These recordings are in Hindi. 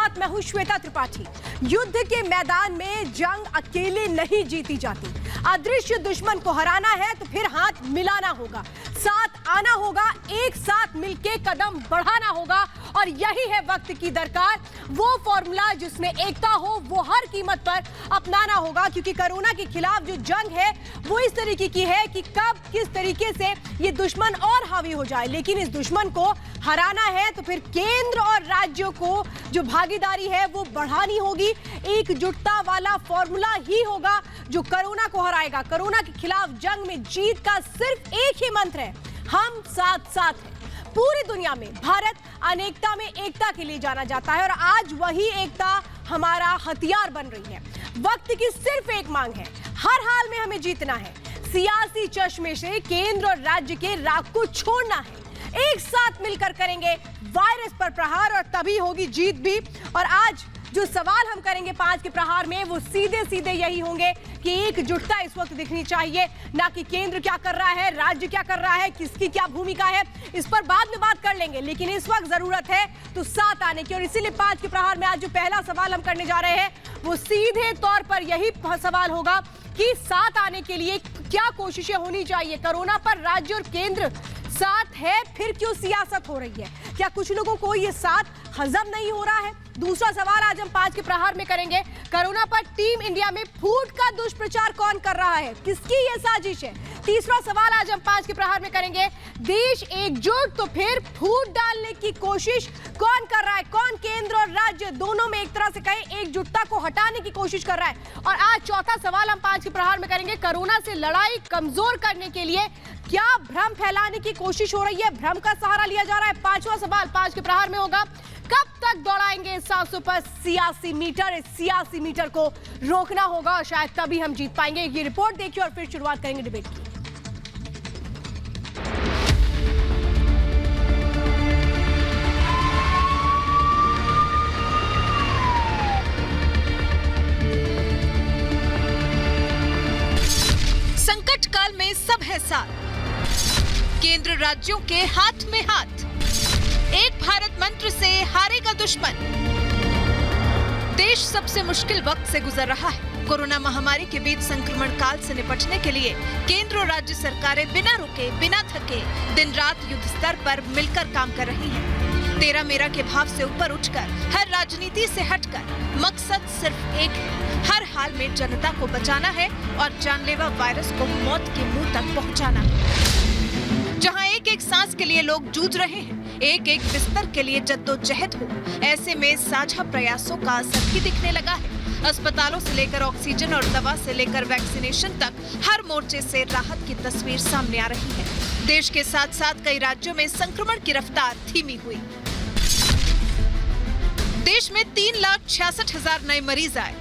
साथ मैं हूं श्वेता त्रिपाठी। युद्ध के मैदान में जंग अकेले नहीं जीती जाती। अदृश्य दुश्मन को हराना है तो फिर हाथ मिलाना होगा, साथ आना होगा, एक साथ मिलके कदम बढ़ाना होगा। और यही है वक्त की दरकार, वो फॉर्मूला जिसमें एकता हो वो हर कीमत पर अपनाना होगा। क्योंकि कोरोना के खिलाफ जो जंग है वो इस तरीके की है कि कब किस तरीके से ये दुश्मन और हावी हो जाए। लेकिन इस दुश्मन को हराना है तो फिर केंद्र और राज्यों को जो भागीदारी है वो बढ़ानी होगी। एकजुटता वाला फॉर्मूला ही होगा जो कोरोना को हराएगा। कोरोना के खिलाफ जंग में जीत का सिर्फ एक ही मंत्र है, हम साथ साथ हैं। पूरी दुनिया में भारत अनेकता में एकता के लिए जाना जाता है और आज वही एकता हमारा हथियार बन रही है। वक्त की सिर्फ एक मांग है, हर हाल में हमें जीतना है। सियासी चश्मे से केंद्र और राज्य के राग को छोड़ना है। एक साथ मिलकर करेंगे वायरस पर प्रहार और तभी होगी जीत भी। और आज जो सवाल हम करेंगे 5 के प्रहार में वो सीधे सीधे यही होंगे कि एकजुटता इस वक्त दिखनी चाहिए, ना कि केंद्र क्या कर रहा है, राज्य क्या कर रहा है, किसकी क्या भूमिका है। इस पर बाद में बात कर लेंगे, लेकिन इस वक्त जरूरत है तो साथ आने की। और इसीलिए 5 के प्रहार में आज जो पहला सवाल हम करने जा रहे हैं वो सीधे तौर पर यही सवाल होगा कि साथ आने के लिए क्या कोशिशें होनी चाहिए। कोरोना पर राज्य और केंद्र साथ है, फिर क्यों सियासत हो रही है? क्या कुछ लोगों को ये साथ हजम नहीं हो रहा है? दूसरा सवाल आज हम 5 के प्रहार में करेंगे, कोरोना पर टीम इंडिया में फूट का दुष्प्रचार कौन कर रहा है, किसकी ये साजिश है? तीसरा सवाल आज हम 5 के प्रहार में करेंगे, देश एकजुट तो फिर फूट डालने की कोशिश कौन कर रहा है? कौन केंद्र और राज्य दोनों में एक तरह से कहें एकजुटता को हटाने की कोशिश कर रहा है? और आज चौथा सवाल हम 5 के प्रहार में करेंगे, कोरोना से लड़ाई कमजोर करने के लिए क्या भ्रम फैलाने की कोशिश हो रही है, भ्रम का सहारा लिया जा रहा है? पांचवा सवाल 5 के प्रहार में होगा, कब तक दौड़ाएंगे 700 पर सियासी मीटर? इस सियासी मीटर को रोकना होगा और शायद तभी हम जीत पाएंगे। ये रिपोर्ट देखिए और फिर शुरुआत करेंगे डिबेट की। संकट काल में सब है साथ, केंद्र राज्यों के हाथ में हाथ, एक भारत मंत्र से हारेगा दुश्मन। देश सबसे मुश्किल वक्त से गुजर रहा है। कोरोना महामारी के बीच संक्रमण काल से निपटने के लिए केंद्र और राज्य सरकारें बिना रुके, बिना थके दिन रात युद्ध स्तर पर मिलकर काम कर रही हैं। तेरा मेरा के भाव से ऊपर उठकर, हर राजनीति से हटकर मकसद सिर्फ एक है, हर हाल में जनता को बचाना है और जानलेवा वायरस को मौत के मुंह तक पहुंचाना है। जहां एक एक सांस के लिए लोग जूझ रहे हैं, एक एक बिस्तर के लिए जद्दोजहद हो, ऐसे में साझा प्रयासों का असर भी दिखने लगा है। अस्पतालों से लेकर ऑक्सीजन और दवा से लेकर वैक्सीनेशन तक हर मोर्चे से राहत की तस्वीर सामने आ रही है। देश के साथ साथ कई राज्यों में संक्रमण की रफ्तार धीमी हुई। देश में 3,66,000 नए मरीज आए।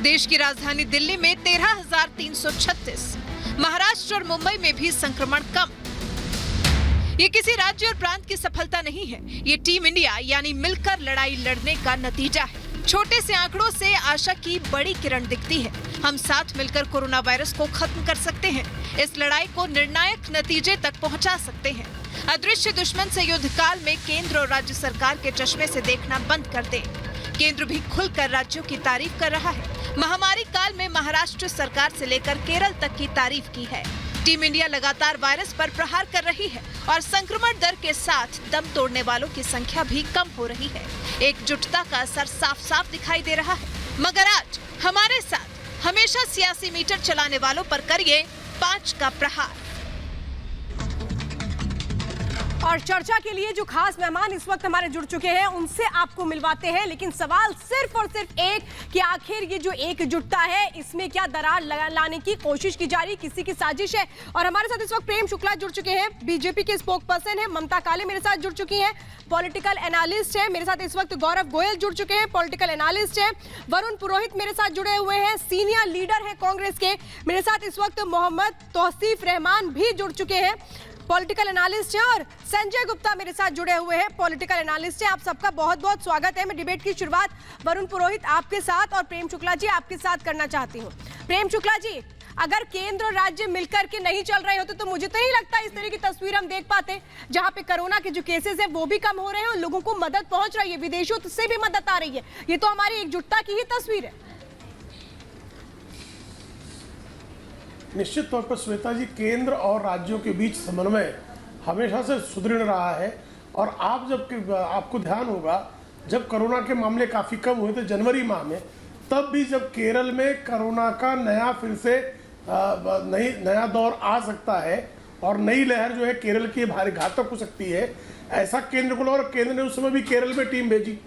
देश की राजधानी दिल्ली में 13,336, महाराष्ट्र और मुंबई में भी संक्रमण कम। ये किसी राज्य और प्रांत की सफलता नहीं है, ये टीम इंडिया यानी मिलकर लड़ाई लड़ने का नतीजा है। छोटे से आंकड़ों से आशा की बड़ी किरण दिखती है। हम साथ मिलकर कोरोना वायरस को खत्म कर सकते हैं, इस लड़ाई को निर्णायक नतीजे तक पहुंचा सकते हैं। अदृश्य दुश्मन से युद्ध काल में केंद्र और राज्य सरकार के चश्मे से देखना बंद कर दे। केंद्र भी खुलकर राज्यों की तारीफ कर रहा है। महामारी काल में महाराष्ट्र सरकार से लेकर केरल तक की तारीफ की है। टीम इंडिया लगातार वायरस पर प्रहार कर रही है और संक्रमण दर के साथ दम तोड़ने वालों की संख्या भी कम हो रही है। एकजुटता का असर साफ साफ दिखाई दे रहा है। मगर आज हमारे साथ हमेशा सियासी मीटर चलाने वालों पर करिए 5 का प्रहार। और चर्चा के लिए जो खास मेहमान इस वक्त हमारे जुड़ चुके हैं उनसे आपको मिलवाते हैं। लेकिन सवाल सिर्फ और सिर्फ एक कि आखिर ये जो एकजुटता है इसमें क्या दरार लाने की कोशिश की जा रही, किसी की साजिश है? और हमारे साथ इस वक्त प्रेम शुक्ला जुड़ चुके हैं, बीजेपी के स्पोक पर्सन है। ममता काले मेरे साथ जुड़ चुकी हैं, पॉलिटिकल एनालिस्ट है। मेरे साथ इस वक्त गौरव गोयल जुड़ चुके हैं, पॉलिटिकल एनालिस्ट है। वरुण पुरोहित मेरे साथ जुड़े हुए हैं, सीनियर लीडर है कांग्रेस के। मेरे साथ इस वक्त मोहम्मद तौसीफ रहमान भी जुड़ चुके हैं, पॉलिटिकल एनालिस्ट हैं। और संजय गुप्ता मेरे साथ जुड़े हुए हैं, पॉलिटिकल एनालिस्ट हैं। आप सबका बहुत बहुत स्वागत है। मैं डिबेट की शुरुआत वरुण पुरोहित आपके साथ और प्रेम शुक्ला जी आपके साथ करना चाहती हूं। प्रेम शुक्ला जी, अगर केंद्र और राज्य मिलकर के नहीं चल रहे होते तो मुझे तो नहीं लगता इस तरह की तस्वीर हम देख पाते, जहां पे कोरोना के जो केसेस है वो भी कम हो रहे हैं और लोगों को मदद पहुंच रही है, विदेशों से भी मदद आ रही है। ये तो हमारी एकजुटता की ही तस्वीर है। निश्चित तौर पर श्वेता जी, केंद्र और राज्यों के बीच समन्वय हमेशा से सुदृढ़ रहा है। और आपको ध्यान होगा, जब कोरोना के मामले काफ़ी कम हुए थे जनवरी माह में, तब भी जब केरल में कोरोना का फिर से नया दौर आ सकता है और नई लहर जो है केरल की भारी घातक हो सकती है, ऐसा केंद्र को, और केंद्र ने उस समय भी केरल में टीम भेजी।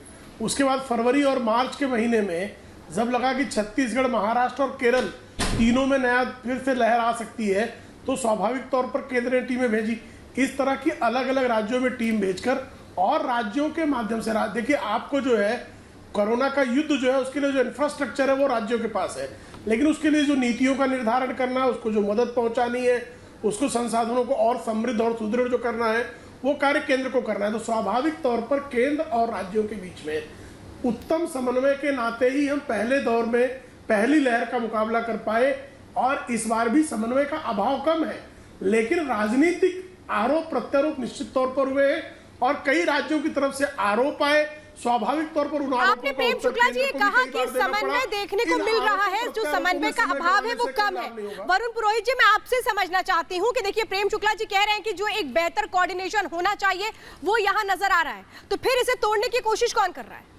उसके बाद फरवरी और मार्च के महीने में जब लगा कि छत्तीसगढ़, महाराष्ट्र और केरल तीनों में नया फिर से लहर आ सकती है, तो स्वाभाविक तौर पर केंद्र ने टीमें भेजी। इस तरह की अलग अलग राज्यों में टीम भेजकर और राज्यों के माध्यम से, देखिए आपको जो है कोरोना का युद्ध जो है उसके लिए जो इंफ्रास्ट्रक्चर है वो राज्यों के पास है, लेकिन उसके लिए जो नीतियों का निर्धारण करना है, उसको जो मदद पहुंचानी है, उसको संसाधनों को और समृद्ध और सुदृढ़ जो करना है, वो कार्य केंद्र को करना है। तो स्वाभाविक तौर पर केंद्र और राज्यों के बीच में उत्तम समन्वय के नाते ही हम पहले दौर में पहली लहर का मुकाबला कर पाए। और इस बार भी समन्वय का अभाव कम है, लेकिन राजनीतिक आरोप प्रत्यारोप निश्चित तौर पर हुए हैं और कई राज्यों की तरफ से आरोप आए। स्वाभाविक तौर पर उन आपने प्रेम शुक्ला जी ये कहा कि समन्वय देखने को मिल रहा है, जो समन्वय का अभाव है वो कम है। वरुण पुरोहित जी, मैं आपसे समझना चाहती हूँ कि देखिए प्रेम शुक्ला जी कह रहे हैं कि जो एक बेहतर कोऑर्डिनेशन होना चाहिए वो यहाँ नजर आ रहा है, तो फिर इसे तोड़ने की कोशिश कौन कर रहा है?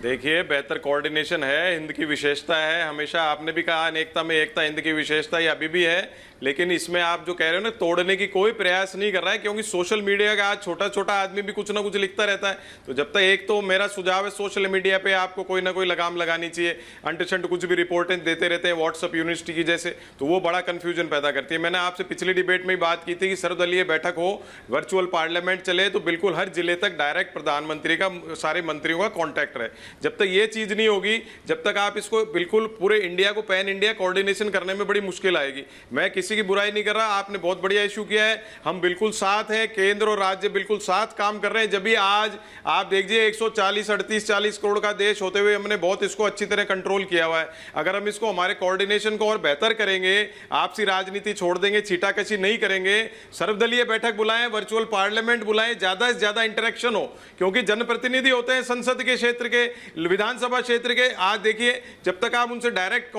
देखिए, बेहतर कोऑर्डिनेशन है, हिंद की विशेषता है। हमेशा आपने भी कहा अनेकता में एकता हिंद की विशेषता, ये अभी भी है। लेकिन इसमें आप जो कह रहे हो ना, तोड़ने की कोई प्रयास नहीं कर रहा है, क्योंकि सोशल मीडिया का आज छोटा छोटा आदमी भी कुछ ना कुछ लिखता रहता है। तो जब तक, एक तो मेरा सुझाव है सोशल मीडिया पे आपको कोई ना कोई लगाम लगानी चाहिए। अंटशंट कुछ भी रिपोर्टें देते रहते हैं व्हाट्सएप यूनिवर्सिटी की जैसे, तो वो बड़ा कंफ्यूजन पैदा करती है। मैंने आपसे पिछली डिबेट में बात की थी कि सर्वदलीय बैठक हो, वर्चुअल पार्लियामेंट चले, तो बिल्कुल हर जिले तक डायरेक्ट प्रधानमंत्री का, सारे मंत्रियों का कॉन्टैक्ट रहे। जब तक ये चीज नहीं होगी, जब तक आप इसको बिल्कुल पूरे इंडिया को पैन इंडिया कोऑर्डिनेशन करने में बड़ी मुश्किल आएगी। मैं किसी की बुराई नहीं कर रहा, आपने बहुत बढ़िया इशू किया है, हम बिल्कुल साथ हैं, केंद्र और राज्य बिल्कुल साथ काम कर रहे हैं। जब भी आज आप देखिए 140 करोड़ का देश होते हुए हमने बहुत इसको अच्छी तरह कंट्रोल किया हुआ है। अगर हम इसको, हमारे कोऑर्डिनेशन को और बेहतर करेंगे, आपसी राजनीति छोड़ देंगे, छीटाकशी नहीं करेंगे, सर्वदलीय बैठक बुलाएं, वर्चुअल पार्लियामेंट बुलाएं, ज्यादा से ज्यादा इंटरेक्शन हो, क्योंकि जनप्रतिनिधि होते हैं संसद के क्षेत्र के, विधानसभा क्षेत्र के। आज देखिए, जब तक आप उनसे डायरेक्ट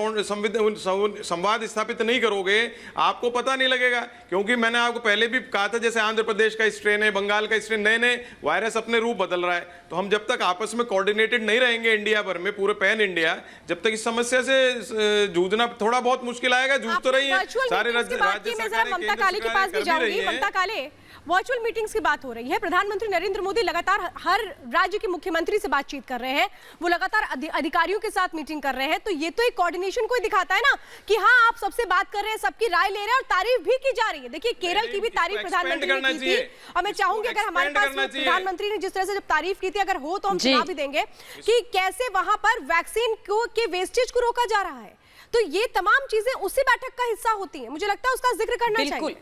संवाद स्थापित नहीं करोगे, आपको पता नहीं लगेगा। क्योंकि मैंने आपको पहले भी कहा था, जैसे आंध्र प्रदेश का स्ट्रेन है, बंगाल का स्ट्रेन, नए नए वायरस अपने रूप बदल रहा है। तो हम जब तक आपस में कोऑर्डिनेटेड नहीं रहेंगे इंडिया भर में, पूरे पैन इंडिया, जब तक इस समस्या से जूझना थोड़ा बहुत मुश्किल आएगा। जूझ तो रही है सारे राज्य सरकारें। ममता काले के पास भी जाऊंगी। ममता काले, वर्चुअल मीटिंग्स की बात हो रही है, प्रधानमंत्री नरेंद्र मोदी लगातार हर राज्य के मुख्यमंत्री से बातचीत कर रहे हैं, वो लगातार अधिकारियों के साथ मीटिंग कर रहे हैं, तो ये तो एक कोऑर्डिनेशन को दिखाता है ना कि हाँ, आप सबसे बात कर रहे हैं, सबकी राय ले रहे हैं और तारीफ भी की जा रही है। देखिए, केरल की भी तारीफ प्रधानमंत्री ने की थी, और मैं चाहूंगी अगर हमारे पास प्रधानमंत्री ने जिस तरह से जब तारीफ की थी, अगर हो तो हम सुना भी देंगे कि कैसे वहां पर वैक्सीन के वेस्टेज को रोका जा रहा है। तो ये तमाम चीजें उसी बैठक का हिस्सा होती है, मुझे लगता है उसका जिक्र करना चाहिए।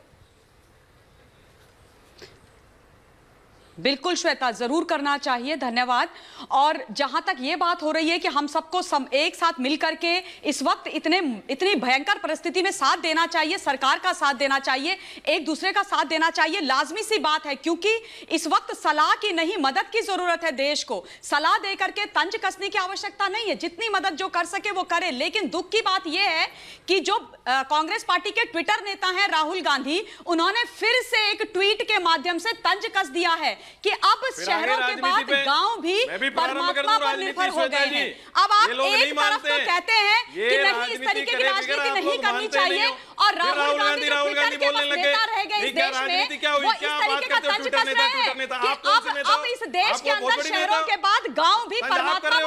बिल्कुल श्वेता, जरूर करना चाहिए, धन्यवाद। और जहां तक ये बात हो रही है कि हम सबको एक साथ मिलकर के इस वक्त इतनी भयंकर परिस्थिति में साथ देना चाहिए, सरकार का साथ देना चाहिए, एक दूसरे का साथ देना चाहिए, लाजमी सी बात है, क्योंकि इस वक्त सलाह की नहीं मदद की जरूरत है। देश को सलाह दे करके तंज कसने की आवश्यकता नहीं है, जितनी मदद जो कर सके वो करे। लेकिन दुख की बात यह है कि जो कांग्रेस पार्टी के ट्विटर नेता हैं राहुल गांधी, उन्होंने फिर से एक ट्वीट के माध्यम से तंज कस दिया है कि अब शहरों के बाद गांव भी परमात्मा पर निर्भर हो गए हैं। अब आप एक तरफ तो कहते हैं कि नहीं, इस तरीके की राजनीति नहीं करनी चाहिए, और राहुल गांधी ट्विटर के बस नेता रह गए इस देश में, वो इस तरीके का तंज कस रहे हैं कि अब इस देश के अंदर शहरों के बाद गांव भी परमात्मा पर है।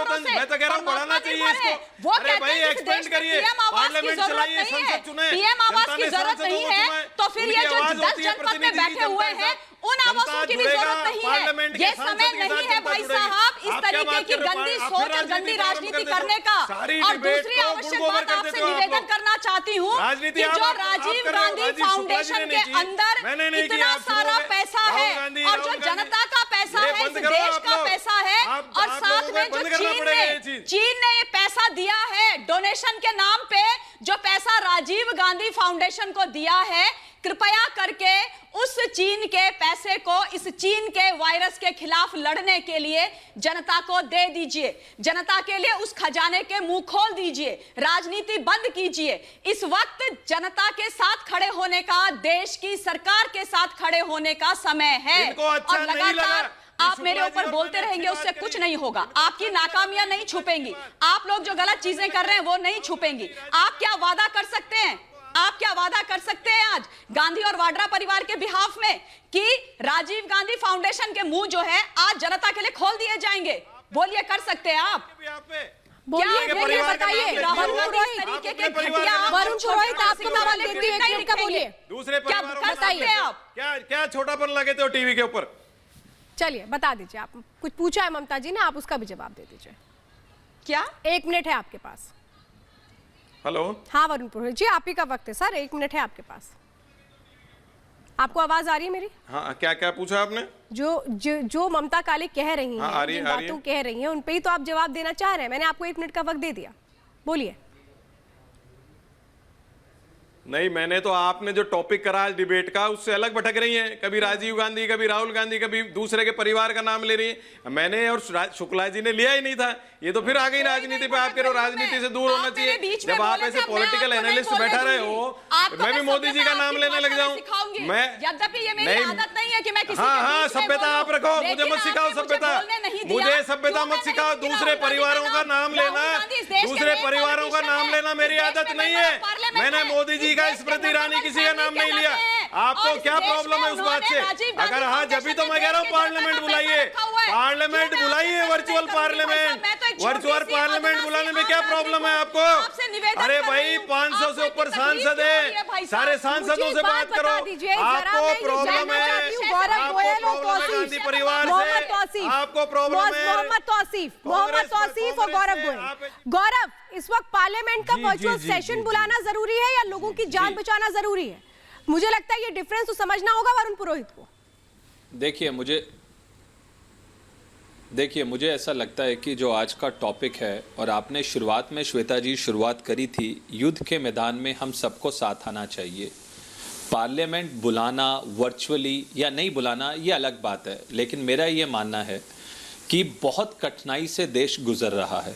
वो कहते हैं इस देश में पीएम आवास की जरूरत नहीं है, पीएम आवास की जरूरत नहीं है, तो फिर ये जो 10 जनपद में बैठे हुए हैं उन आवासों की भी जरूरत नहीं है। ये समय नहीं है भाई साहब इस तरीके की गंदी सोच और गंदी राजनीति करने का। और दूसरी आवश्यक बात आपसे निवेदन करना चाहती हूँ कि जो राजीव गांधी फाउंडेशन के अंदर इतना सारा पैसा है और जो जनता का पैसा है, इस देश का पैसा है, और आप साथ लोगों में को जो बंद करना पड़ेगा ये चीज। चीन ने ये पैसा दिया है डोनेशन के नाम पे, जो पैसा राजीव गांधी फाउंडेशन को दिया है, कृपया करके उस चीन के पैसे को इस चीन के वायरस के खिलाफ लड़ने के लिए जनता को दे दीजिए। जनता के लिए उस खजाने के मुंह खोल दीजिए, राजनीति बंद कीजिए। इस वक्त जनता के साथ खड़े होने का, देश की सरकार के साथ खड़े होने का समय है। इनको अच्छा और नहीं लगा लगातार आप कि मेरे शुक्ला ऊपर जी और बोलते मैंने रहेंगे, अच्छी उससे बात कुछ करी। नहीं होगा। आपकी नाकामियां नहीं छुपेंगी। आप लोग जो गलत चीजें कर रहे हैं वो नहीं छुपेंगी। आप क्या वादा कर सकते हैं? आप क्या वादा कर सकते हैं आज गांधी और वाड्रा परिवार के बिहाफ में कि राजीव गांधी फाउंडेशन के मुंह जो है आज जनता के लिए खोल दिए जाएंगे? बोलिए, कर सकते हैं आप? बोलिए, क्या बोलिए, परिवार बताइए। का नाम वरुण लेती हो? पुरोहित, इस तरीके के अपने परिवार घटिया का नाम वरुण पुरोहित, आपको सवाल देती हूँ, एक मिनट का बोलिए। दूसरे क्या परिवारों कर का सकते हैं आप? क्या छोटापन लगाते हो टीवी के ऊपर? चलिए बता दीजिए, आप कुछ पूछा है ममता जी ने, आप उसका भी जवाब दे दीजिए। क्या 1 मिनट है आपके पास। हेलो, हाँ वरुण पुरोहित जी, आप ही का वक्त है सर, 1 मिनट है आपके पास। आपको आवाज आ रही है मेरी? हाँ, क्या क्या पूछा आपने? जो ममता काले कह रही हाँ, हैं, आ रही है, जिन आ रही बातों है। कह रही हैं उन पे ही तो आप जवाब देना चाह रहे हैं। मैंने आपको 1 मिनट का वक्त दे दिया, बोलिए। नहीं, मैंने तो आपने जो टॉपिक करा आज डिबेट का उससे अलग भटक रही हैं। कभी राजीव गांधी, कभी राहुल गांधी, कभी दूसरे के परिवार का नाम ले रही हैं। मैंने और शुक्ला जी ने लिया ही नहीं था। ये तो फिर आ गई राजनीति पे। आप कह रहे हो राजनीति से दूर होना चाहिए। जब आप ऐसे पॉलिटिकल एनालिस्ट बैठा रहे हो, मैं भी मोदी जी का नाम लेने लग जाऊं? मैं यद्यपि ये मेरी आदत नहीं है कि मैं किसी हाँ, सभ्यता आप रखो, मुझे मत सिखाओ सभ्यता। मुझे सभ्यता मत सिखाओ। दूसरे परिवारों का नाम लेना, दूसरे परिवारों का नाम लेना मेरी आदत नहीं है। मैंने मोदी जी का, स्मृति ईरानी किसी का नाम नहीं लिया। आपको क्या प्रॉब्लम है उस बात से? अगर हाँ, जब भी तो मैं कह रहा हूँ पार्लियामेंट बुलाइए, पार्लियामेंट बुलाइए, वर्चुअल पार्लियामेंट। वर्चुअल पार्लियामेंट बुलाने में क्या प्रॉब्लम है आपको? अरे भाई, 500 से ऊपर सांसद है, सारे सांसदों से बात करो। आपको प्रॉब्लम है, गांधी परिवार से आपको प्रॉब्लम है। मोहम्मद तौसीफ और गौरव गोयल। गौरव, इस वक्त पार्लियामेंट का वर्चुअल सेशन बुलाना जरूरी है या लोगों की जान बचाना जरूरी है? मुझे लगता है ये डिफरेंस तो समझना होगा वरुण पुरोहित को। देखिए, मुझे ऐसा लगता है कि जो आज का टॉपिक है, और आपने शुरुआत में श्वेता जी शुरुआत करी थी, युद्ध के मैदान में हम सबको साथ आना चाहिए। पार्लियामेंट बुलाना वर्चुअली या नहीं बुलाना ये अलग बात है, लेकिन मेरा ये मानना है कि बहुत कठिनाई से देश गुजर रहा है।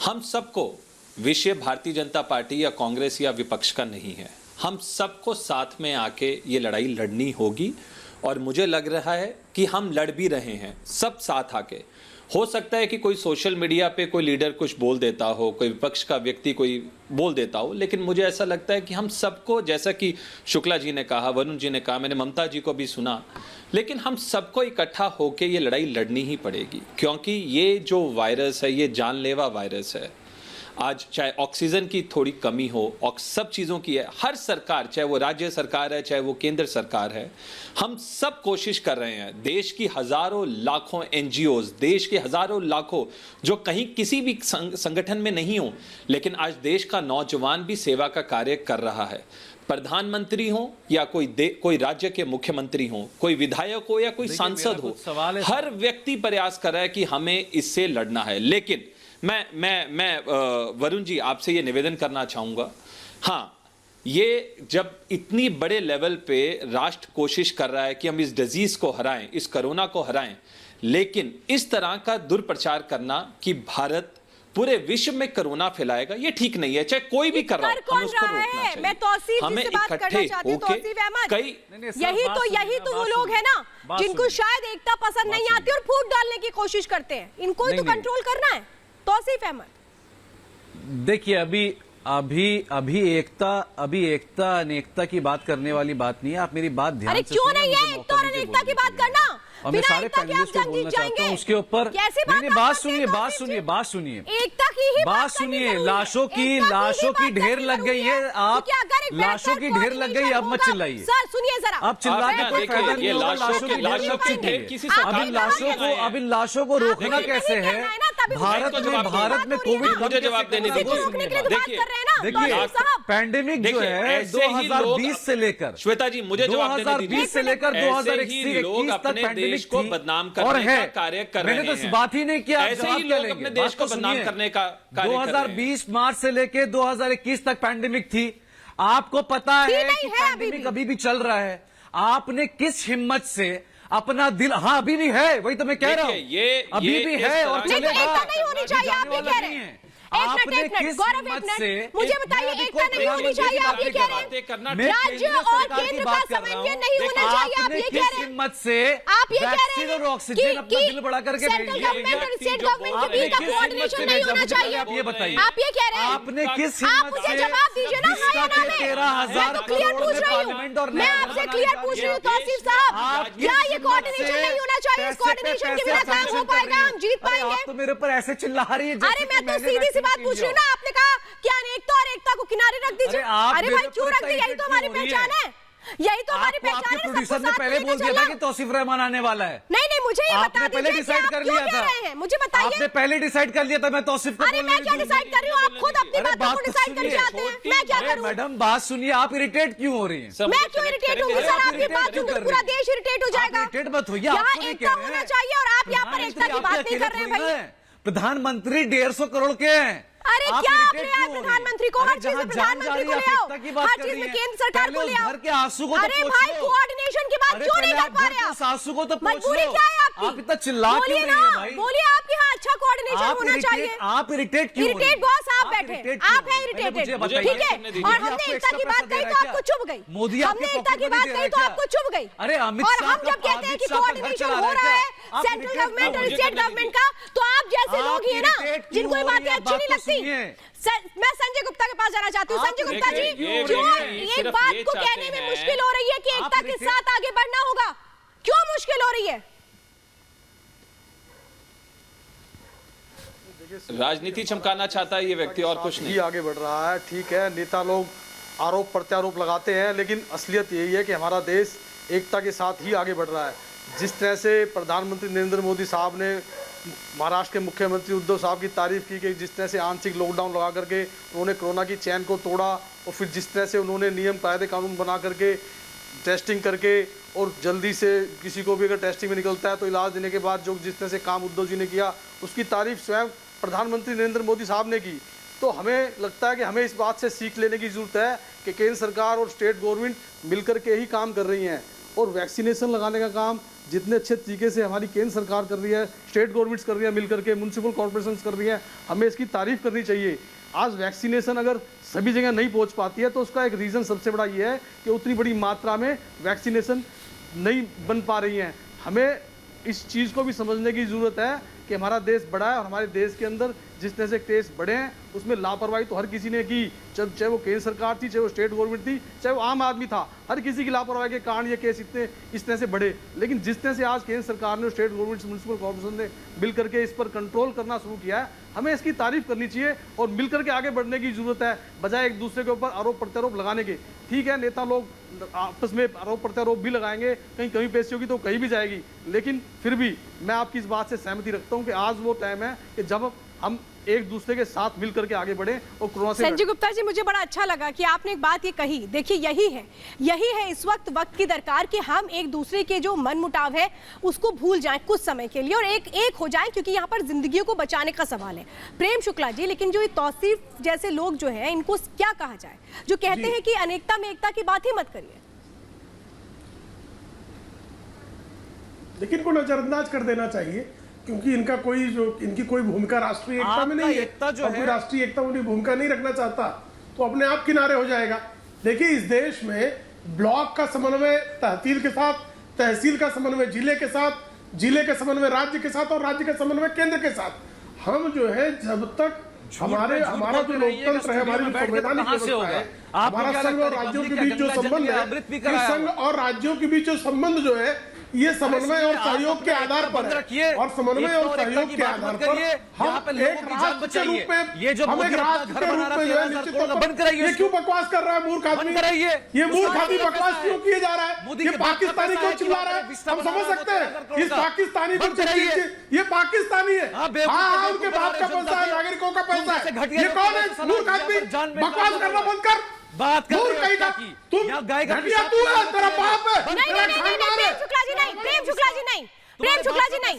हम सबको, विषय भारतीय जनता पार्टी या कांग्रेस या विपक्ष का नहीं है, हम सबको साथ में आके ये लड़ाई लड़नी होगी। और मुझे लग रहा है कि हम लड़ भी रहे हैं सब साथ आके। हो सकता है कि कोई सोशल मीडिया पे कोई लीडर कुछ बोल देता हो, कोई विपक्ष का व्यक्ति कोई बोल देता हो, लेकिन मुझे ऐसा लगता है कि हम सबको, जैसा कि शुक्ला जी ने कहा, वरुण जी ने कहा, मैंने ममता जी को भी सुना, लेकिन हम सबको इकट्ठा होकर ये लड़ाई लड़नी ही पड़ेगी। क्योंकि ये जो वायरस है, ये जानलेवा वायरस है। आज चाहे ऑक्सीजन की थोड़ी कमी हो, सब चीज़ों की है, हर सरकार, चाहे वो राज्य सरकार है, चाहे वो केंद्र सरकार है, हम सब कोशिश कर रहे हैं। देश की हज़ारों लाखों NGOs, देश के हज़ारों लाखों जो कहीं किसी भी संगठन में नहीं हो, लेकिन आज देश का नौजवान भी सेवा का कार्य कर रहा है। प्रधानमंत्री हो या कोई राज्य के मुख्यमंत्री हो, कोई विधायक हो या कोई सांसद हो, हर व्यक्ति प्रयास कर रहा है कि हमें इससे लड़ना है। लेकिन मैं वरुण जी आपसे ये निवेदन करना चाहूंगा, हाँ, ये जब इतनी बड़े लेवल पे राष्ट्र कोशिश कर रहा है कि हम इस डिजीज को हराएं, इस कोरोना को हराएं, लेकिन इस तरह का दुष्प्रचार करना कि भारत पूरे विश्व में कोरोना फैलाएगा, ये ठीक नहीं है। चाहे कोई भी कर रहा हो, हम उसको रोकना चाहिए। मैं तौसीफ जी से बात करना चाहती हूं, तौसीफ अहमद। यही तो वो लोग हैं ना जिनको शायद एकता पसंद नहीं आती और फूट डालने की कोशिश करते हैं। इनको ही तो कंट्रोल करना है। तौसीफ अहमद, देखिए, अभी एकता अनेकता की बात करने वाली बात नहीं है। आप मेरी बात ध्यान से सुनिए। अरे क्यों नहीं है एकता और अनेकता की बात करना? और मैं सारे पैनलिस्ट को बोलना चाहता हूं उसके ऊपर। नहीं, बात सुनिए, एकता की ही बात सुनिए। लाशों की ढेर लग गई है। आप लाशों की ढेर लग गई, अब मत चिल्लाइए। सर सुनिए जरा, अब चिल्ला के कोई फायदा नहीं होगा। लाशों की ढेर लग चुकी है। अब इन लाशों को रोकना कैसे है? अभी भारत में कोविड मुझे जवाब देने दीजिए। रोकने के लिए तो बात कर रहे हैं ना देखिए, साहब। पैंडेमिक जो है 2020 से लेकर, श्वेता जी मुझे जवाब देने दीजिए। 2020 से लेकर 2021 तक अपने देश को बदनाम करने का कार्य कर रहे हैं। मैंने तो इस बात ही नहीं किया, ऐसे ही लोग अपने देश को बदनाम करने का कार्य कर रहे हैं। 2020 मार्च से लेकर 2021 तक पैंडेमिक थी। आपको पता है कि पैंडेमिक अभी भी चल रहा है। आपने किस हिम्मत से अपना दिल, हाँ अभी भी है, वही तो मैं कह रहा हूँ, अभी भी है और नहीं, तो चलेगा। एकता नहीं होनी चाहिए, आप ये कह रहे हैं। आपने एक मिनट, किस गौरव, हिम्मत एक से, मिनट, मुझे बताइए एकता नहीं होनी चाहिए, आप ये कह रहे हैं। राज्य और केंद्र का समन्वय नहीं होना चाहिए, आप ये कह रहे हैं। हिम्मत से आप ये कह रहे हैं और ऑक्सीजन अपना दिल बढ़ा करके सेंट्रल गवर्नमेंट और स्टेट गवर्नमेंट के बीच का कोऑर्डिनेशन नहीं होना चाहिए। आप ये बताइए, आप ये कह रहे हैं। आपने किस आप हिम्मत मुझे से जवाब दीजिए ना, हाँ या ना में। 13,000 मैं तो क्लियर पूछ रही हूँ, मैं आपसे क्लियर पूछ रही हूँ तौसीफ साहब, क्या ये कोऑर्डिनेशन नहीं होना चाहिए? इस कोऑर्डिनेशन के बिना काम हो पाएगा, हम जीत पाएंगे? आप तो मेरे ऊपर ऐसे चिल्ला रही है। अरे मैं तो सीधी सी बात पूछ रही हूँ ना, आपने कहा कि अनेकता और एकता को किनारे रख दीजिए। अरे भाई क्यों रख दी? यही तो हमारी पहचान है, यही तो हमारी पहचान है। प्रोड्यूसर ने पहले बोल दिया था कि तौसीफ रहमान आने वाला है। नहीं, मुझे ये बता आपने पहले डिसाइड कर लिया था, मुझे बताइए। आपने पहले डिसाइड कर लिया था मैं तौसीफ को। अरे मैं क्या डिसाइड कर रही हूँ? आप खुद अपनी बातों को डिसाइड करके आते हैं, मैं क्या करूँ? मैडम बात सुनिए, आप इरिटेट क्यों हो रही हैं? मैं क्यों इरिटेट होंगी सर? आपकी बात सुन के पूरा देश इरिटेट हो जाएगा। इरिटेट मत होइए, यहाँ आपको नहीं एकता कह रहे होना हैं। चाहिए और आप यहाँ पर एकता की बात नहीं कर रहे हैं भाई। प्रधानमंत्री 150 करोड़ के हैं। अरे क्या आपने यार प्रधानमंत्री को, हर चीज में प्रधानमंत्री को ले आओ, हर चीज में केंद्र सरकार को ले आओ। घर के आंसू को अरे भाई कोऑर्डिनेशन की बात क्यों नहीं कर पा रहे आप? आंसू को तो मजबूरी क्या है आपकी? आप इतना चिल्ला क्यों बोलिए रही हैं ना, भाई? बोलिए आपके यहाँ अच्छा कोऑर्डिनेशन होना चाहिए। आप इरिटेट क्यों? इरिटेट बॉस आप बैठे, आप हैं इरिटेटेड, ठीक है? और हमने एकता की बात कही तो आपको चुभ गई, मोदी हमने एकता की बात कही तो आपको चुभ गई। अरे अमित और हम जब कहते हैं कि कोऑर्डिनेशन हो रहा है सेंट्रल गवर्नमेंट और स्टेट गवर्नमेंट का, तो आप जैसे लोग ही है ना जिनको ये बातें अच्छी नहीं लगती। मैं संजय गुप्ता के पास जाना चाहती हूँ। संजय गुप्ता जी, क्यों एक बात को कहने में मुश्किल हो रही है कि एकता के साथ आगे बढ़ना होगा? क्यों मुश्किल हो रही है? राजनीति चमकाना चाहता है ये व्यक्ति और कुछ नहीं। आगे बढ़ रहा है, ठीक है, नेता लोग आरोप प्रत्यारोप लगाते हैं, लेकिन असलियत यही है कि हमारा देश एकता के साथ ही आगे बढ़ रहा है। जिस तरह से प्रधानमंत्री नरेंद्र मोदी साहब ने महाराष्ट्र के मुख्यमंत्री उद्धव साहब की तारीफ की कि जिस तरह से आंशिक लॉकडाउन लगा करके उन्होंने कोरोना की चैन को तोड़ा, और फिर जिस तरह से उन्होंने नियम कायदे कानून बना करके टेस्टिंग करके और जल्दी से किसी को भी अगर टेस्टिंग में निकलता है तो इलाज देने के बाद जो जिस तरह से काम उद्धव जी ने किया, उसकी तारीफ स्वयं प्रधानमंत्री नरेंद्र मोदी साहब ने की। तो हमें लगता है कि हमें इस बात से सीख लेने की ज़रूरत है कि केंद्र सरकार और स्टेट गवर्नमेंट मिलकर के ही काम कर रही हैं, और वैक्सीनेशन लगाने का काम जितने अच्छे तरीके से हमारी केंद्र सरकार कर रही है, स्टेट गवर्नमेंट्स कर रही है, मिलकर के म्यूनसिपल कॉर्पोरेशंस कर रही हैं, हमें इसकी तारीफ करनी चाहिए। आज वैक्सीनेशन अगर सभी जगह नहीं पहुंच पाती है तो उसका एक रीज़न सबसे बड़ा ये है कि उतनी बड़ी मात्रा में वैक्सीनेशन नहीं बन पा रही हैं। हमें इस चीज़ को भी समझने की ज़रूरत है कि हमारा देश बड़ा है और हमारे देश के अंदर जिस तरह से केस बढ़े हैं उसमें लापरवाही तो हर किसी ने की, चाहे वो केंद्र सरकार थी, चाहे वो स्टेट गवर्नमेंट थी, चाहे वो आम आदमी था, हर किसी की लापरवाही के कारण ये केस इतने इस तरह से बढ़े। लेकिन जिस तरह से आज केंद्र सरकार ने, स्टेट गवर्नमेंट, म्यूनसिपल कॉर्पोरेशन ने मिल करके इस पर कंट्रोल करना शुरू किया है, हमें इसकी तारीफ करनी चाहिए और मिल करके आगे बढ़ने की जरूरत है, बजाय एक दूसरे के ऊपर आरोप प्रत्यारोप लगाने के। ठीक है, नेता लोग आपस में आरोप प्रत्यारोप भी लगाएंगे, कहीं कहीं पेशी होगी तो कहीं भी जाएगी, लेकिन फिर भी मैं आपकी इस बात से सहमति रखता हूँ कि आज वो टाइम है कि जब हम एक दूसरे के साथ मिलकर के आगे बढ़े और कोरोना से। संजय गुप्ता जी, मुझे बड़ा अच्छा लगा कि आपने एक बात ये कही। देखिए यही है इस वक्त की दरकार कि हम एक दूसरे के जो मन मुटाव है उसको भूल जाएं कुछ समय के लिए और एक हो जाएं, क्योंकि यहाँ पर जिंदगियों को बचाने का सवाल है। प्रेम शुक्ला जी, लेकिन जो ये तौसीफ जैसे लोग जो है इनको क्या कहा जाए, जो कहते हैं कि अनेकता में एकता की बात ही मत करिए? लेकिन को नजरअंदाज कर देना चाहिए, क्योंकि इनकी कोई भूमिका राष्ट्रीय एकता में नहीं है। एकता जो है, राष्ट्रीय एकता में भूमिका नहीं रखना चाहता तो अपने आप किनारे हो जाएगा। देखिए, इस देश में ब्लॉक का समन्वय तहसील के साथ, तहसील का समन्वय जिले के साथ, जिले का समन्वय राज्य के साथ और राज्य का समन्वय केंद्र के साथ। हम जो है जब तक हमारा जो लोकतंत्र है, हमारी संवैधानिक व्यवस्था है, हमारा संघ और राज्यों के बीच जो संबंध है, संघ और राज्यों के बीच जो संबंध जो है ये समन्वय और सहयोग के आधार पर है, और समन्वय और सहयोग के आधार पर हम एक राष्ट्र के रूप में, ये जो हम एक राष्ट्र के रूप में जो है निश्चित तौर पर, ये क्यों बकवास कर रहा है मूर्ख आदमी, ये मूर्ख आदमी बकवास क्यों किए जा रहा है, ये पाकिस्तानी क्यों चिल्ला रहा है, हम समझ सकते हैं इस पाकिस्तानी को, ये पाकिस्तानी है, हाँ उनके बाप का पैसा है, नागरिकों का पैसा है, ये कौन है मूर्ख आदमी, बकवास करना बंद कर, बात कर तुम घटिया तू है, तेरा बाप है। प्रेम शुक्ला जी नहीं, प्रेम शुक्ला जी नहीं, प्रेम शुक्ला जी नहीं,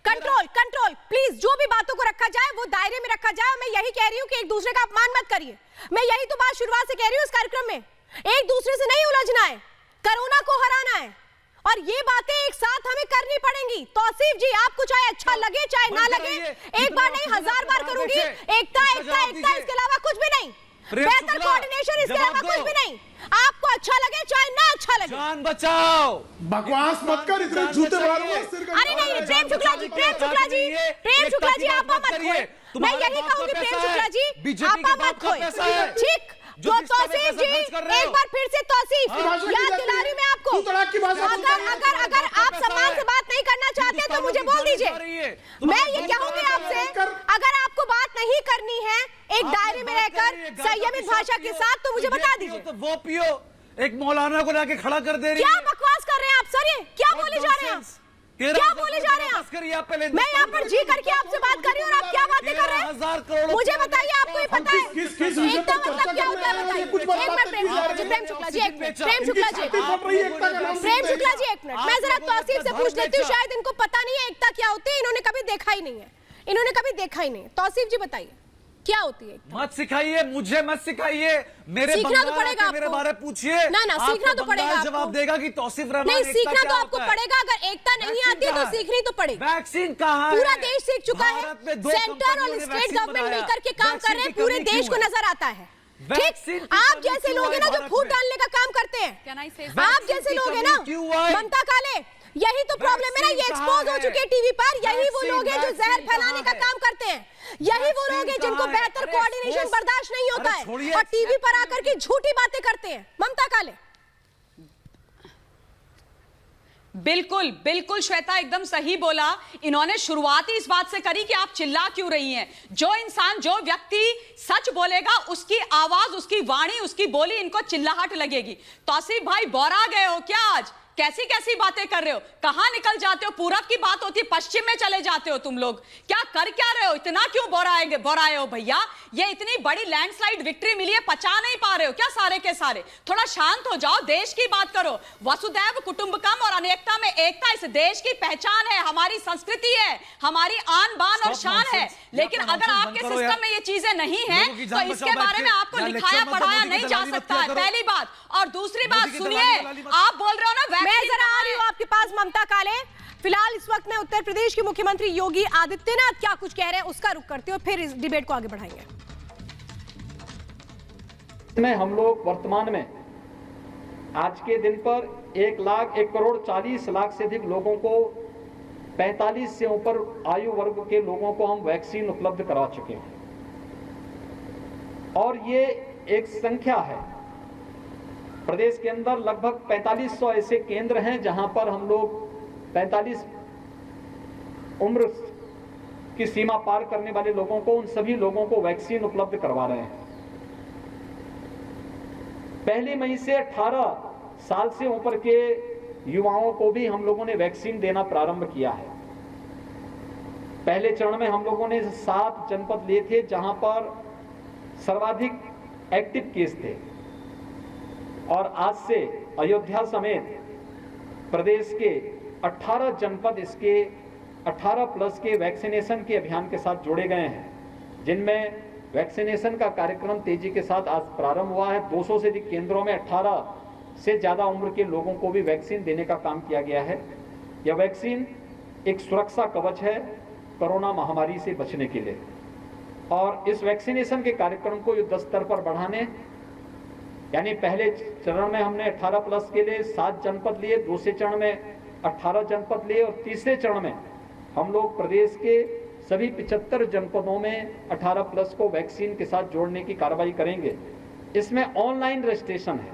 कंट्रोल प्लीज, जो भी बातों को रखा जाए वो दायरे में रखा जाए। मैं यही कह रही हूँ कि एक दूसरे का अपमान मत करिए, मैं यही तो बात शुरुआत से कह रही हूँ इस कार्यक्रम में, एक दूसरे से नहीं उलझना है, कोरोना को हराना है, और ये बातें एक साथ हमें करनी पड़ेंगी। तौसीफ जी, आपको चाहे अच्छा लगे चाहे ना लगे, एक बार नहीं 1000 बार करूंगी, एकता एकता एकता, इसके अलावा कुछ भी नहीं, बेहतर कोऑर्डिनेशन, इसके अलावा कुछ भी नहीं, आपको अच्छा लगे चाहे ना अच्छा लगे। जान बचाओ, बकवास मत कर, इतने जूते मारो। अरे नहीं, प्रेम शुक्ला जी, प्रेम शुक्ला जी, प्रेम शुक्ला जी, आप मत खोए, मैं यही कहूंगी प्रेम शुक्ला जी, आप मत खोए, ठीक। जो तौसीफ जी, एक बार फिर से तौसीफ याद दिला रही मैं आपको, अगर आप सम्मान से बात नहीं करना चाहते तो मुझे बोल दीजिए, मैं ये कहूंगी आपसे, अगर आपको बात नहीं करनी है एक दायरे में रहकर संयमित भाषा के साथ, तो मुझे बता दीजिए। तो वो पियो, एक मौलाना को लाके खड़ा कर दे रही है। क्या बकवास कर रहे हैं आप सर, ये क्या बोले जा रहे हैं आप, क्या बोले जा रहे हैं आप? मैं यहाँ पर जी करके आपसे बात कर रही हूँ और आप क्या बातें कर रहे हैं? मुझे बताइए, आपको ये पता है एकता मतलब क्या होता है? बताइए। एक मिनट प्रेम शुक्ला जी, एक मिनट, प्रेम शुक्ला जी, प्रेम शुक्ला जी, एक मिनट, मैं जरा तौसीफ से पूछ लेती हूँ, शायद इनको पता नहीं है एकता क्या होती है, इन्होंने कभी देखा ही नहीं है, इन्होंने कभी देखा ही नहीं। तौसीफ जी बताइए क्या होती है? मत सिखाइए, मुझे मत सिखाइए, मेरे सीखना तो पड़ेगा, मेरे बारे पूछिए ना, सीखना तो पड़ेगा, जवाब देगा कि तौसीफ रहमान नहीं, सीखना तो आपको पड़ेगा, अगर एकता नहीं आती है तो सीखनी तो पड़ेगी। वैक्सीन कहाँ है? पूरा देश सीख चुका है, सेंटर और स्टेट गवर्नमेंट मिलकर के काम कर रहे हैं, पूरे देश को नजर आता है, ठीक। आप जैसे लोग हैं ना जो फूट डालने का काम करते हैं, आप जैसे लोग हैं ना ममता काले, यही तो प्रॉब्लम है ना, ये एक्सपोज हो चुके हैं टीवी पर, यही वो लोग हैं जो जहर फैलाने का काम करते हैं, यही वो लोग हैं जिनको बेहतर कोऑर्डिनेशन बर्दाश्त नहीं होता है और टीवी पर आकर के झूठी बातें करते हैं। ममता काले, बिल्कुल बिल्कुल श्वेता एकदम सही बोला, इन्होंने शुरुआत ही इस बात से करी कि आप चिल्ला क्यों रही हैं। जो इंसान, जो व्यक्ति सच बोलेगा उसकी आवाज, उसकी वाणी, उसकी बोली इनको चिल्लाहट लगेगी। तौसीफ भाई बौरा गए हो क्या आज? कैसी कैसी बातें कर रहे हो, कहां निकल जाते हो? पूरब की बात होती है पश्चिम में चले जाते हो तुम लोग, क्या कर क्या रहे हो? इतना क्यों बोराए हो भैया? ये इतनी बड़ी लैंडस्लाइड विक्ट्री मिली है, पचा नहीं पा रहे हो क्या सारे के सारे? थोड़ा शांत हो जाओ, देश की बात करो। वसुदैव कुटुंबकम और अनेकता में एकता इस देश की पहचान है, हमारी संस्कृति है, हमारी आन बान और शान है। लेकिन अगर आपके सिस्टम में ये चीजें नहीं है तो इसके बारे में आपको लिखाया पढ़ाया नहीं जा सकता है, पहली बात। और दूसरी बात सुनिए, आप बोल रहे हो ना, मैं जरा आ रही हूँ आपके पास ममता काले। फिलहाल इस वक्त मैं उत्तर प्रदेश के मुख्यमंत्री योगी आदित्यनाथ क्या कुछ कह रहे हैं उसका रुख करते हुए फिर इस डिबेट को आगे बढ़ाएंगे। हम लोग वर्तमान में आज के दिन पर 1,40,40,00,000 से अधिक लोगों को 45 से ऊपर आयु वर्ग के लोगों को हम वैक्सीन उपलब्ध करा चुके हैं और ये एक संख्या है। प्रदेश के अंदर लगभग 4500 ऐसे केंद्र हैं जहां पर हम लोग 45 उम्र की सीमा पार करने वाले लोगों को, उन सभी लोगों को वैक्सीन उपलब्ध करवा रहे हैं। 1 मई से 18 साल से ऊपर के युवाओं को भी हम लोगों ने वैक्सीन देना प्रारंभ किया है। पहले चरण में हम लोगों ने 7 जनपद लिए थे जहां पर सर्वाधिक एक्टिव केस थे और आज से अयोध्या समेत प्रदेश के 18 जनपद इसके 18+ के वैक्सीनेशन के अभियान के साथ जोड़े गए हैं, जिनमें वैक्सीनेशन का कार्यक्रम तेजी के साथ आज प्रारंभ हुआ है। 200 से अधिक केंद्रों में 18 से ज्यादा उम्र के लोगों को भी वैक्सीन देने का काम किया गया है। यह वैक्सीन एक सुरक्षा कवच है कोरोना महामारी से बचने के लिए, और इस वैक्सीनेशन के कार्यक्रम को युद्ध स्तर पर बढ़ाने, यानी पहले चरण में हमने 18+ के लिए 7 जनपद लिए, दूसरे चरण में 18 जनपद लिए और तीसरे चरण में हम लोग प्रदेश के सभी 75 जनपदों में 18+ को वैक्सीन के साथ जोड़ने की कार्रवाई करेंगे। इसमें ऑनलाइन रजिस्ट्रेशन है,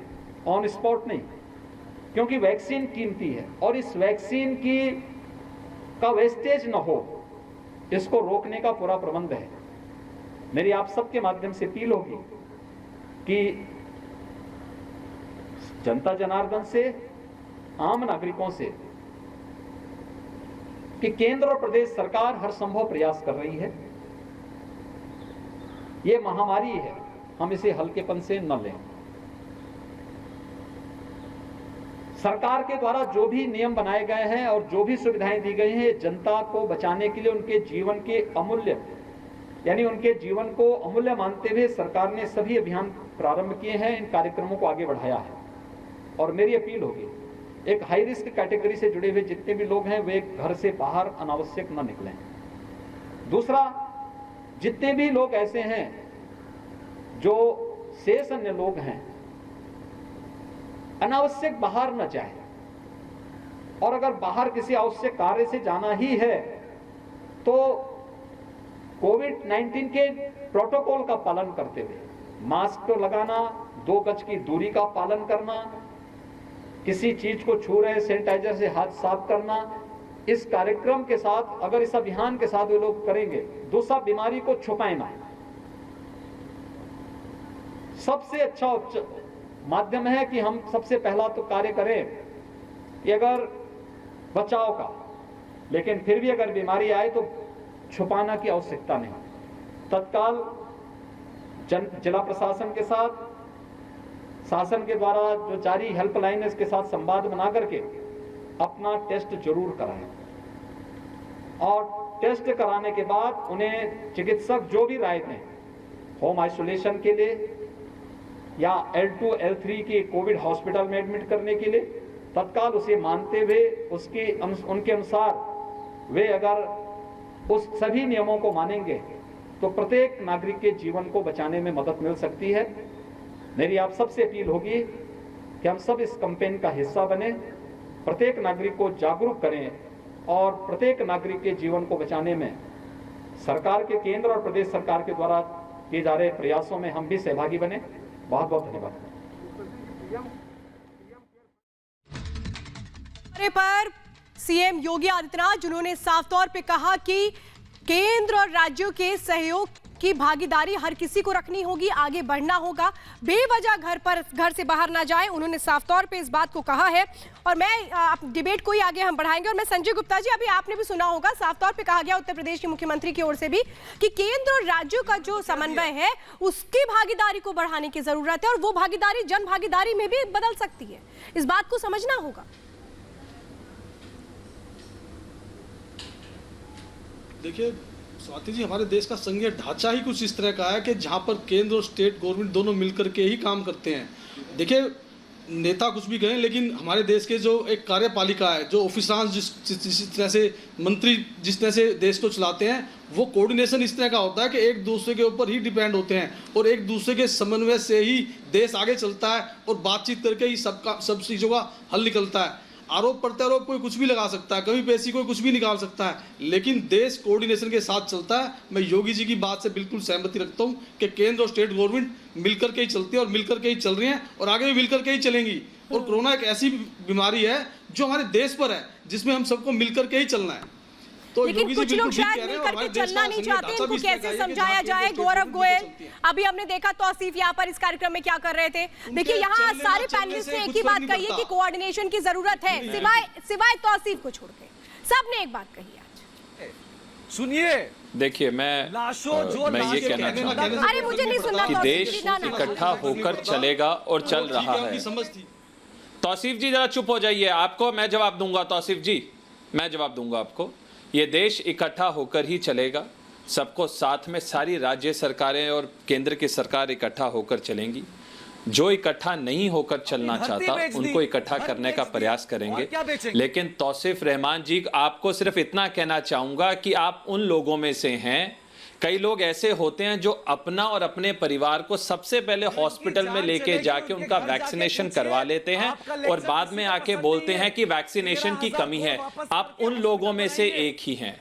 ऑन स्पॉट नहीं। क्योंकि वैक्सीन कीमती है और इस वैक्सीन का वेस्टेज न हो, इसको रोकने का पूरा प्रबंध है। मेरी आप सबके माध्यम से अपील होगी कि जनता जनार्दन से, आम नागरिकों से, कि केंद्र और प्रदेश सरकार हर संभव प्रयास कर रही है। ये महामारी है, हम इसे हल्केपन से न लें। सरकार के द्वारा जो भी नियम बनाए गए हैं और जो भी सुविधाएं दी गई हैं, जनता को बचाने के लिए, उनके जीवन के अमूल्य, यानी उनके जीवन को अमूल्य मानते हुए सरकार ने सभी अभियान प्रारंभ किए हैं, इन कार्यक्रमों को आगे बढ़ाया है। और मेरी अपील होगी, एक हाई रिस्क कैटेगरी से जुड़े हुए जितने भी लोग हैं वे घर से बाहर अनावश्यक न निकलें। दूसरा, जितने भी लोग ऐसे हैं जो शेष अन्य लोग हैं, अनावश्यक बाहर न जाए, और अगर बाहर किसी आवश्यक कार्य से जाना ही है तो कोविड-19 के प्रोटोकॉल का पालन करते हुए मास्क को लगाना, 2 गज की दूरी का पालन करना, किसी चीज को छू रहे सैनिटाइजर से हाथ साफ करना, इस कार्यक्रम के साथ, अगर इस अभियान के साथ वे लोग करेंगे, दूसरा बीमारी को छुपाए ना। सबसे अच्छा माध्यम है कि हम सबसे पहला तो कार्य करें कि अगर बचाव का, लेकिन फिर भी अगर बीमारी आए तो छुपाना की आवश्यकता नहीं, तत्काल जिला प्रशासन के साथ, शासन के द्वारा जो जारी हेल्पलाइन है इसके साथ संवाद बना करके अपना टेस्ट जरूर कराएं, और टेस्ट कराने के बाद उन्हें चिकित्सक जो भी राय दें, होम आइसोलेशन के लिए या L2 L3 की कोविड हॉस्पिटल में एडमिट करने के लिए, तत्काल उसे मानते हुए उनके अनुसार वे अगर उस सभी नियमों को मानेंगे तो प्रत्येक नागरिक के जीवन को बचाने में मदद मिल सकती है। मेरी आप सबसे अपील होगी कि हम सब इस कैंपेन का हिस्सा बने, प्रत्येक नागरिक को जागरूक करें और प्रत्येक नागरिक के जीवन को बचाने में सरकार के, केंद्र और प्रदेश सरकार के द्वारा किए जा रहे प्रयासों में हम भी सहभागी बने। बहुत बहुत धन्यवाद। पर सीएम योगी आदित्यनाथ, जिन्होंने साफ तौर पे कहा कि केंद्र और राज्यों के सहयोग की भागीदारी हर किसी को रखनी होगी, आगे बढ़ना होगा, बेवजह घर से बाहर ना जाए, उन्होंने साफ तौर पे इस बात को कहा है। और मैं डिबेट को ही आगे हम बढ़ाएंगे। और मैं संजय गुप्ता जी, अभी आपने भी सुना होगा, साफ तौर पे कहा गया उत्तर प्रदेश के मुख्यमंत्री की ओर से भी कि केंद्र और राज्यों का जो समन्वय है उसकी भागीदारी को बढ़ाने की जरूरत है, और वो भागीदारी जन भागीदारी में भी बदल सकती है। इस बात को समझना होगा। देखिए स्वाति जी, हमारे देश का संघीय ढांचा ही कुछ इस तरह का है कि जहाँ पर केंद्र और स्टेट गवर्नमेंट दोनों मिलकर के ही काम करते हैं। देखिए, नेता कुछ भी कहें, लेकिन हमारे देश के जो एक कार्यपालिका है, जो ऑफिसरान जिस तरह से मंत्री जिस तरह से देश को चलाते हैं, वो कोऑर्डिनेशन इस तरह का होता है कि एक दूसरे के ऊपर ही डिपेंड होते हैं और एक दूसरे के समन्वय से ही देश आगे चलता है और बातचीत करके ही सब चीज़ों का हल निकलता है। आरोप प्रत्यारोप कोई कुछ भी लगा सकता है, कभी पेशी कोई कुछ भी निकाल सकता है, लेकिन देश कोऑर्डिनेशन के साथ चलता है। मैं योगी जी की बात से बिल्कुल सहमति रखता हूं कि केंद्र और स्टेट गवर्नमेंट मिलकर के ही चलती है और मिलकर के ही चल रही हैं और आगे भी मिलकर के ही चलेंगी। और कोरोना एक ऐसी बीमारी है जो हमारे देश पर है, जिसमें हम सबको मिलकर के ही चलना है। तो लेकिन कुछ लोग शायद मिलकर के चलना नहीं चाहते, इनको कैसे समझाया जाए? गौरव गोयल, अभी हमने देखा तौसीफ यहाँ पर इस कार्यक्रम में क्या कर रहे थे। देखिए, यहाँ सारे पैनलिस्ट ने एक ही बात कही है कि कोऑर्डिनेशन की जरूरत है, सिवाय तौसीफ को छोड़ के सबने एक बात कही आज। सुनिए, देखिए, मैं ये कहना चाहता हूँ, अरे मुझे नहीं सुनना, कि देश इकट्ठा होकर चलेगा और चल रहा है। तौसीफ जी जरा चुप हो जाइए, आपको मैं जवाब दूंगा। तौसीफ जी, मैं जवाब दूंगा आपको। ये देश इकट्ठा होकर ही चलेगा, सबको साथ में, सारी राज्य सरकारें और केंद्र की सरकार इकट्ठा होकर चलेंगी। जो इकट्ठा नहीं होकर चलना चाहता उनको इकट्ठा करने का प्रयास करेंगे। लेकिन तौसीफ रहमान जी, आपको सिर्फ इतना कहना चाहूंगा कि आप उन लोगों में से हैं, कई लोग ऐसे होते हैं जो अपना और अपने परिवार को सबसे पहले हॉस्पिटल में लेके जाके उनका वैक्सीनेशन करवा लेते हैं और बाद में आके बोलते हैं कि वैक्सीनेशन की कमी है। आप उन लोगों में से एक ही हैं।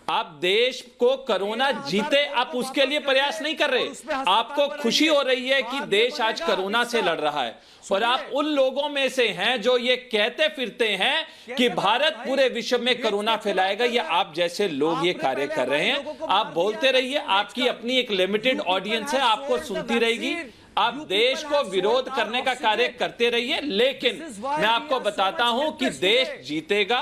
आप देश को कोरोना जीते, आप उसके लिए प्रयास नहीं कर रहे। आपको खुशी हो रही है कि देश आज कोरोना से लड़ रहा है, और आप उन लोगों में से हैं जो ये कहते फिरते हैं कि भारत पूरे विश्व में कोरोना फैलाएगा। ये आप जैसे लोग ये कार्य कर रहे हैं। आप बोलते रहिए, आपकी अपनी एक लिमिटेड ऑडियंस है, आपको सुनती रहेगी। आप देश को विरोध करने का कार्य करते रहिए, लेकिन मैं आपको बताता हूं कि देश जीतेगा,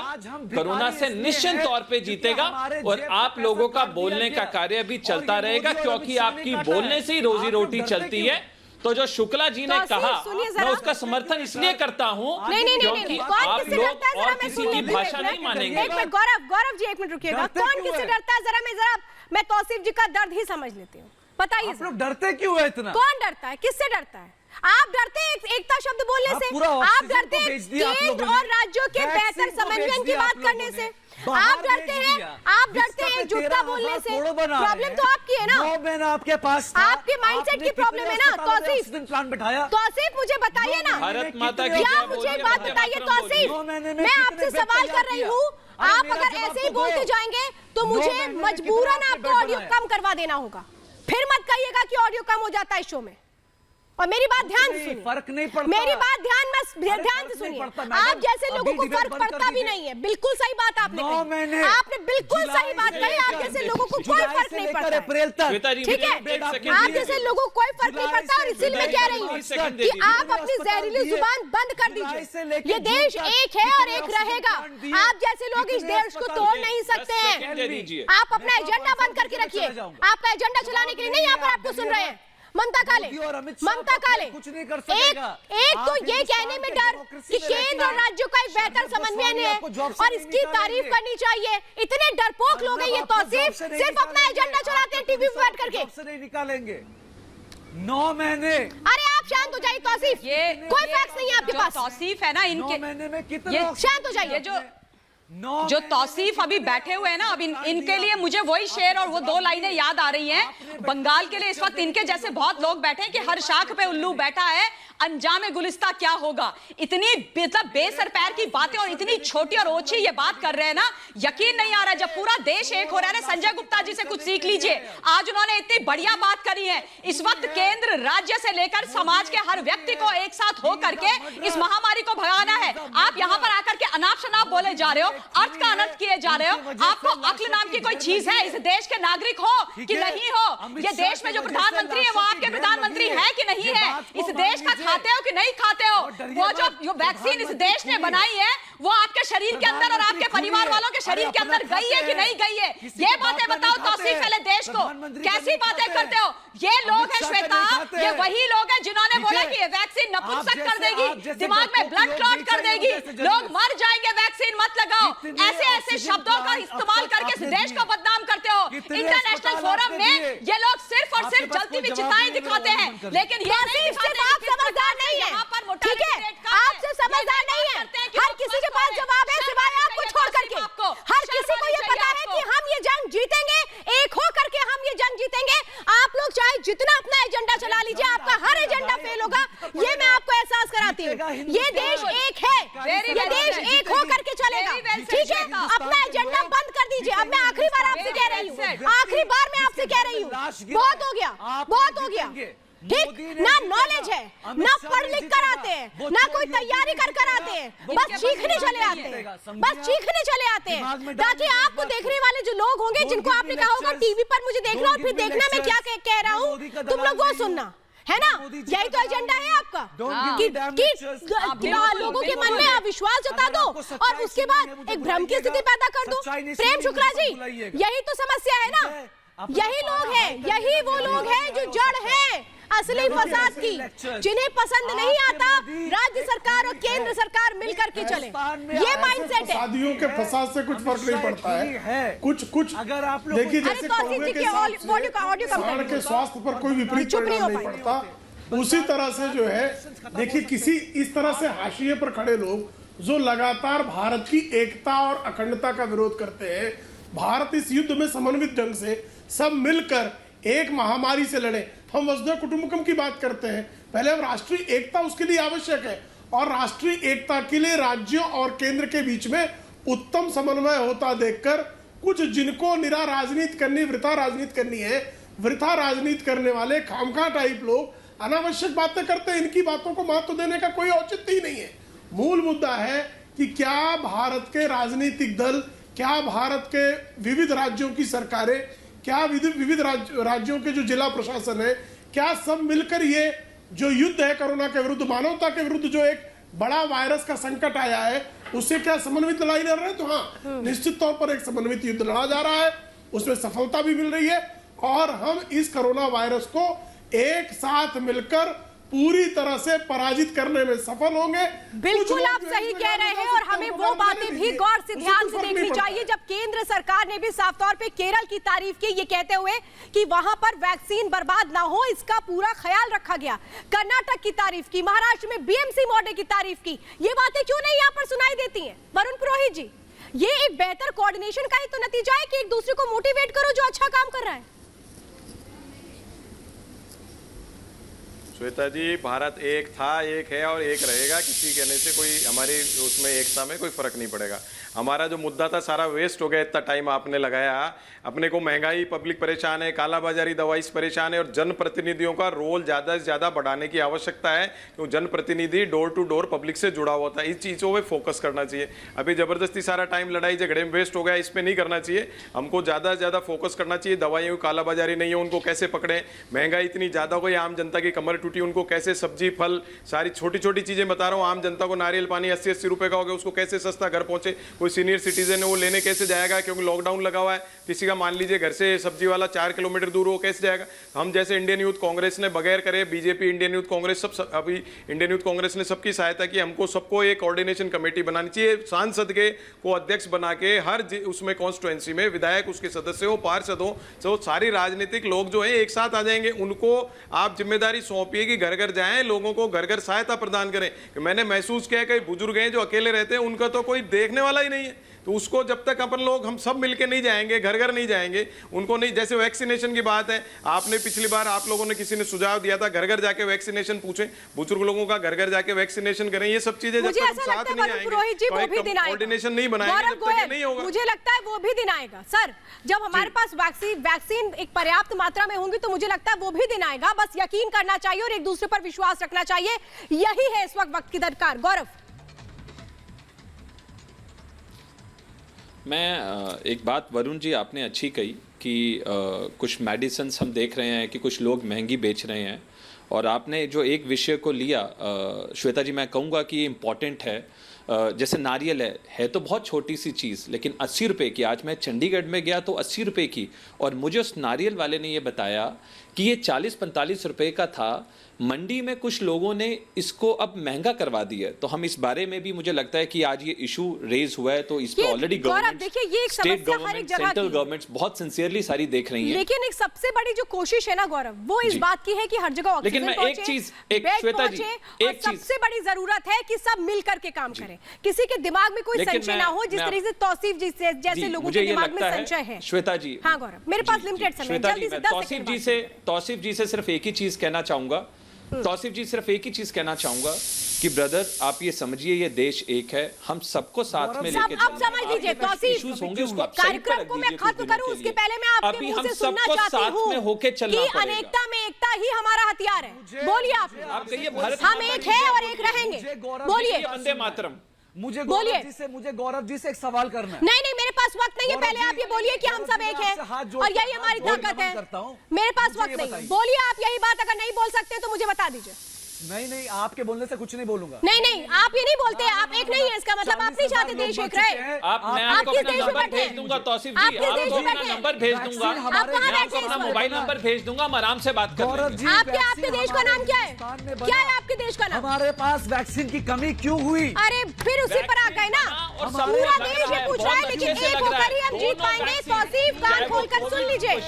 कोरोना से निश्चित तौर पे जीतेगा, और आप लोगों का बोलने का कार्य भी चलता रहेगा, क्योंकि आपकी बोलने से ही रोजी रोटी चलती है। तो जो शुक्ला जी ने कहा, मैं उसका समर्थन इसलिए करता हूं क्योंकि आप लोग और किसी की भाषा नहीं मानेंगे। गौरव जी एक मिनट रुकिएगा, कौन किससे डरता है? जरा मैं तौसीफ जी का दर्द ही समझ लेती हूँ, बताइए। आप लोग डरते क्यों है इतना? कौन डरता है, किससे डरता है? आप डरते हैं एकता शब्द बोलने से, आप डरते हैं केंद्र और राज्यों के बेहतर समन्वय की बात करने से, आप डरते हैं एकजुटता बोलने से। प्रॉब्लम तो आपकी है ना, आपके पास आपके माइंडसेट की प्रॉब्लम है ना। तौसीफ मुझे बताइए ना, भारत माता की क्या मुझे बात बताइए तौसीफ, मैं आपसे सवाल कर रही हूँ। आप अगर ऐसे ही बोलते जाएंगे तो मुझे मजबूरन आपको ऑडियो कम करवा देना होगा। फिर मत कहिएगा कि ऑडियो कम हो जाता है शो में। और मेरी बात ध्यान से सुनिए, फर्क नहीं पड़ता, मेरी बात ध्यान से सुनिए। आप जैसे लोगों को फर्क पड़ता भी नहीं है। बिल्कुल सही बात आपने कही, आपने बिल्कुल सही बात कही। आप जैसे लोगों को कोई फर्क नहीं पड़ता, ठीक है? आप जैसे लोगों को कोई फर्क नहीं पड़ता, और इसीलिए मैं कह रही हूँ कि आप अपनी जहरीली जुबान बंद कर दीजिए। ये देश एक है और एक रहेगा। आप जैसे लोग इस देश को तोड़ नहीं सकते हैं। आप अपना एजेंडा बंद करके रखिए। आपका एजेंडा चलाने के लिए नहीं यहाँ पर आपको सुन रहे हैं। ममता काले कुछ नहीं कर सकेगा। एक तो ये कहने में डर कि केंद्र और राज्यों का एक बेहतर समन्वय है और इसकी तारीफ करनी चाहिए। इतने डरपोक लोग हैं ये तौसीफ, सिर्फ अपना एजेंडा चलाते हैं टीवी पे बैठ करके। नहीं निकालेंगे 9 महीने। अरे आप शांत हो जाइए तौसीफ, कोई फैक्ट नहीं है आपके पास। तौसीफ है ना, इनके 9 महीने में कितना? शांत हो जाइए। जो तौसीफ अभी बैठे हुए हैं ना, अब इनके लिए मुझे वही शेर और वो 2 लाइनें याद आ रही हैं। बंगाल के लिए इस वक्त इनके जैसे बहुत लोग बैठे हैं कि हर शाख पे उल्लू बैठा है, अंजामे गुलिस्ता क्या होगा। इतनी मतलब बेसर पैर की बातें और इतनी छोटी और ओछी ये बात कर रहे हैं ना, यकीन नहीं आ रहा। जब पूरा देश एक हो रहा है, संजय गुप्ता जी से कुछ सीख लीजिए। आज उन्होंने इतनी बढ़िया बात करी है। इस वक्त केंद्र राज्य से लेकर समाज के हर व्यक्ति को एक साथ होकर के इस महामारी को भगाना है। आप यहाँ पर आकर के अनाप शनाप बोले जा रहे हो, अर्थ का अनर्थ किए जा रहे हो। आपको अक्ल नाम की कोई चीज है? इस देश के नागरिक हो कि नहीं हो? ये देश में जो प्रधानमंत्री है वो आपके प्रधानमंत्री है कि नहीं है? इस देश का खाते हो कि नहीं खाते हो? वो जो वैक्सीन इस देश ने बनाई है वो आपके शरीर के अंदर और आपके परिवार वालों के शरीर के अंदर गई है कि नहीं गई है? ये बातें बताओ तौसीफ वाले देश को, कैसी बातें करते हो? ये लोग हैं श्वेता, ये वही लोग हैं जिन्होंने बोला कि ये वैक्सीन नपुंसक कर देगी, दिमाग में ब्लड क्लॉट कर देगी, लोग मर जाएंगे, वैक्सीन मत लगाओ। ऐसे ऐसे शब्दों का इस्तेमाल करके इस देश को बदनाम करते हो। इंटरनेशनल फोरम में ये लोग सिर्फ और सिर्फ जलती हुई चिताएं दिखाते हैं, लेकिन ये नहीं दिखाते। आप समझदार नहीं है, ठीक है? आप सिर्फ समझदार नहीं है। हर किसी के पास जवाब है सिवाय आपको छोड़ करके। हर किसी को ये पता है कि हम ये जंग जीतेंगे, एक हो करके हम ये जंग जीतेंगे। आप लोग चाहे जितना अपना एजेंडा चला लीजिए, आपका हर एजेंडा फेल होगा। ये मैं आपको एहसास कराती हूँ। ये देश एक है, ये देश एक हो करके चलेगा, ठीक है? अपना एजेंडा बंद कर दीजिए। अब मैं आखिरी बार आपसे कह रही हूँ, आखिरी बार मैं आपसे कह रही हूँ, बहुत हो गया, बहुत हो गया। ठीक, ना नॉलेज है, ना पढ़ लिख कर आते हैं, ना कोई तैयारी कर आते हैं, बस चीखने चले आते हैं, बस चीखने चले आते हैं, ताकि आपको देखने वाले जो लोग होंगे, जिनको आपने कहा होगा टीवी पर मुझे देखना और फिर देखना मैं क्या कह रहा हूँ, तुम लोग वो सुनना है ना। यही तो एजेंडा है आपका कि लोगों के मन में अविश्वास जता दो और उसके बाद एक भ्रम की स्थिति पैदा कर दो। प्रेम शुक्ला जी, यही तो समस्या है ना। यही लोग हैं, यही वो लोग हैं जो जड़ हैं असली फसाद की, जिन्हें पसंद नहीं आता राज्य सरकार और केंद्र सरकार मिलकर के चले। ये माइंडसेट है। फसादियों के फसाद से कुछ फर्क नहीं पड़ता है। कुछ अगर आप लोग देखिए, जैसे कौवे के सांड के स्वास्थ्य पर कोई विपरीत परिणाम नहीं पड़ता, उसी तरह से जो है देखिए, किसी इस तरह से हाशिए पर खड़े लोग जो लगातार भारत की एकता और अखंडता का विरोध करते हैं, भारत इस युद्ध में समन्वित ढंग से सब मिलकर एक महामारी से लड़े। हम वसुधैव कुटुंबकम की बात करते हैं, पहले हम राष्ट्रीय एकता उसके लिए आवश्यक है, और राष्ट्रीय एकता के लिए राज्यों और केंद्र के बीच में उत्तम समन्वय होता देखकर कुछ जिनको निरा राजनीति करनी, वृथा राजनीति करनी है, वृथा राजनीति करने वाले खामखा टाइप लोग अनावश्यक बातें करते हैं। इनकी बातों को महत्व देने का कोई औचित्य ही नहीं है। मूल मुद्दा है कि क्या भारत के राजनीतिक दल, क्या भारत के विविध राज्यों की सरकारें, क्या विविध राज्यों के जो जिला प्रशासन है, क्या सब मिलकर ये जो युद्ध है कोरोना के विरुद्ध, मानवता के विरुद्ध जो एक बड़ा वायरस का संकट आया है, उससे क्या समन्वित लड़ाई लड़ रहे हैं? तो हाँ, निश्चित तौर पर एक समन्वित युद्ध लड़ा जा रहा है, उसमें सफलता भी मिल रही है और हम इस कोरोना वायरस को एक साथ मिलकर पूरी तरह से पराजित करने में सफल होंगे। बिल्कुल आप सही कह रहे हैं और हमें वो बातें भी गौर से ध्यान से देखनी चाहिए जब केंद्र सरकार ने भी साफ तौर पे केरल की तारीफ की, ये कहते हुए कि वहां पर वैक्सीन बर्बाद ना हो इसका पूरा ख्याल रखा गया। कर्नाटक की तारीफ की, महाराष्ट्र में बीएमसी मॉडल की तारीफ की। ये बातें क्यों नहीं यहाँ पर सुनाई देती है वरुण पुरोहित जी? ये एक बेहतर कोऑर्डिनेशन का ही तो नतीजा है कि एक दूसरे को मोटिवेट करो जो अच्छा काम कर रहा है। श्वेता जी, भारत एक था, एक है और एक रहेगा। किसी कहने से कोई हमारी उसमें एकता में कोई फर्क नहीं पड़ेगा। हमारा जो मुद्दा था सारा वेस्ट हो गया। इतना टाइम आपने लगाया, अपने को महंगाई, पब्लिक परेशान है, कालाबाजारी, दवाई से परेशान है और जनप्रतिनिधियों का रोल ज़्यादा से ज़्यादा बढ़ाने की आवश्यकता है क्योंकि जनप्रतिनिधि डोर टू डोर पब्लिक से जुड़ा हुआ था। इस चीज़ों पर फोकस करना चाहिए। अभी ज़बरदस्ती सारा टाइम लड़ाई झगड़े में वेस्ट हो गया, इस पर नहीं करना चाहिए। हमको ज़्यादा से ज़्यादा फोकस करना चाहिए। दवाइयों की कालाबाजारी नहीं है, उनको कैसे पकड़ें। महंगाई इतनी ज़्यादा हो गई, आम जनता की कमर टूटी, उनको कैसे सब्जी फल सारी छोटी छोटी चीज़ें बता रहा हूँ। आम जनता को नारियल पानी 80-80 रुपये का हो गया, उसको कैसे सस्ता घर पहुँचे। कोई सीनियर सिटीजन है वो लेने कैसे जाएगा क्योंकि लॉकडाउन लगा हुआ है। किसी का मान लीजिए घर से सब्जी वाला 4 किलोमीटर दूर हो, कैसे जाएगा। हम जैसे इंडियन यूथ कांग्रेस ने बगैर करे, बीजेपी, इंडियन यूथ कांग्रेस सब अभी इंडियन यूथ कांग्रेस ने सबकी सहायता की। हमको सबको एक कोऑर्डिनेशन कमेटी बनानी चाहिए, सांसद के को अध्यक्ष बना के हर उसमें कॉन्स्टिट्यूएंसी में विधायक, उसके सदस्य हो, पार्षद हो, तो सारी राजनीतिक लोग जो है एक साथ आ जाएंगे। उनको आप जिम्मेदारी सौंपिए कि घर घर जाएं, लोगों को घर घर सहायता प्रदान करें। मैंने महसूस किया कई बुजुर्ग हैं जो अकेले रहते हैं, उनका तो कोई देखने वाला ही नहीं है। तो उसको जब तक अपन लोग हम सब मिलके नहीं जाएंगे, घर घर नहीं जाएंगे, उनको नहीं। जैसे वैक्सीनेशन की बात है, आपने पिछली बार आप लोगों ने किसी ने सुझाव दिया था घर घर जाके वैक्सीनेशन पूछें, बुजुर्ग लोगों का घर घर जाके वैक्सीनेशन करें। ये सब चीजें जब तक हम साथ नहीं आएंगे, कोऑर्डिनेशन नहीं बनाएंगे, तब तक नहीं होगा। मुझे लगता है वो भी दिन आएगा सर, जब हमारे पास वैक्सीन एक पर्याप्त मात्रा में होंगी, तो मुझे लगता है वो भी दिन आएगा। बस यकीन करना चाहिए और एक दूसरे पर विश्वास रखना चाहिए, यही है इस वक्त की दरकार। गौरव, मैं एक बात वरुण जी आपने अच्छी कही कि कुछ मेडिसिन हम देख रहे हैं कि कुछ लोग महंगी बेच रहे हैं और आपने जो एक विषय को लिया श्वेता जी, मैं कहूँगा कि ये इम्पॉर्टेंट है। जैसे नारियल है तो बहुत छोटी सी चीज़, लेकिन 80 रुपये की। आज मैं चंडीगढ़ में गया तो 80 रुपये की, और मुझे उस नारियल वाले ने ये बताया कि ये 40-45 रुपये का था। मंडी में कुछ लोगों ने इसको अब महंगा करवा दिया। तो हम इस बारे में भी, मुझे लगता है कि आज ये इशू रेज हुआ है, तो इस पे already government, state government, central government बहुत सिंसियरली सारी देख रही है। लेकिन एक सबसे बड़ी जो कोशिश है ना गौरव, वो इस बात की है कि हर जगह ऑक्सीजन पहुंचे, लेकिन श्वेता जी, एक सबसे बड़ी जरूरत है कि सब मिल करके काम करें, किसी के दिमाग में कोई संशय ना हो, जिस तरह से तौसीफ जी जैसे लोगों के दिमाग में संशय है। श्वेता जी, हाँ गौरव, मेरे पास लिमिटेड समय है, जल्दी से 10 सेकंड। तौसीफ जी से सिर्फ एक ही चीज कहना चाहूंगा, तौसीफ जी सिर्फ एक ही चीज कहना चाहूंगा कि ब्रदर आप ये समझिए, ये देश एक है, हम सबको साथ में लेके चलना है। आप समझ लीजिए तौसीफ, इश्यूज होंगे उसको आप कार्यक्रम को मैं खत्म करूं उसके पहले मैं आपके मुंह से सुनना चाहती हूं कि अनेकता में एकता ही हमारा हथियार है। बोलिए आप कहिए, हम एक है और एक रहेंगे, बोलिए। वंदे मातरम। मुझे बोलिए, गौरव जी से एक सवाल करना है। नहीं मेरे पास वक्त नहीं है, पहले आप ये बोलिए कि हम सब एक हैं और यही हमारी ताकत है। मेरे पास वक्त नहीं है, बोलिए आप यही बात। अगर नहीं बोल सकते तो मुझे बता दीजिए। नहीं, आपके बोलने से कुछ नहीं बोलूंगा। नहीं, आप ये नहीं बोलते, आप एक नहीं है, इसका मतलब आप नहीं चाहते देश एक रहे। मैं आपको अपना नंबर भेज दूंगा तौसीफ जी, आपको अपना नंबर भेज दूंगा, मैं आपको अपना मोबाइल नंबर भेज दूंगा, हम आराम से बात कर लेंगे। आपके देश का नाम क्या है? क्या है आपके देश का नाम? हमारे पास वैक्सीन की कमी क्यों हुई? अरे फिर उसी पर आ गए ना, पूरा देश ये पूछ रहा है, लेकिन एक होकर ही हम जीत पाएंगे। तौसीफ कान खोलकर सुन लीजिए,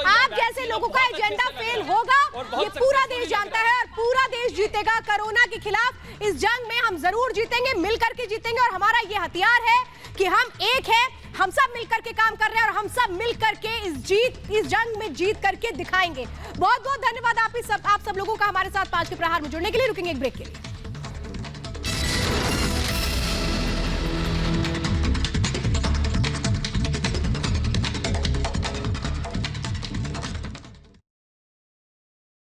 आप जैसे लोगों का एजेंडा फेल होगा, ये पूरा देश जानता है और पूरा देश जीतेगा कोरोना के खिलाफ। इस जंग में हम जरूर जीतेंगे, मिलकर के जीतेंगे और हमारा ये हथियार है कि हम एक है, हम सब मिलकर के काम कर रहे हैं और हम सब मिलकर के इस जंग में जीत करके दिखाएंगे। बहुत बहुत धन्यवाद आप सब लोगों का हमारे साथ 5 के प्रहार में जुड़ने के लिए। रुकेंगे एक ब्रेक के लिए।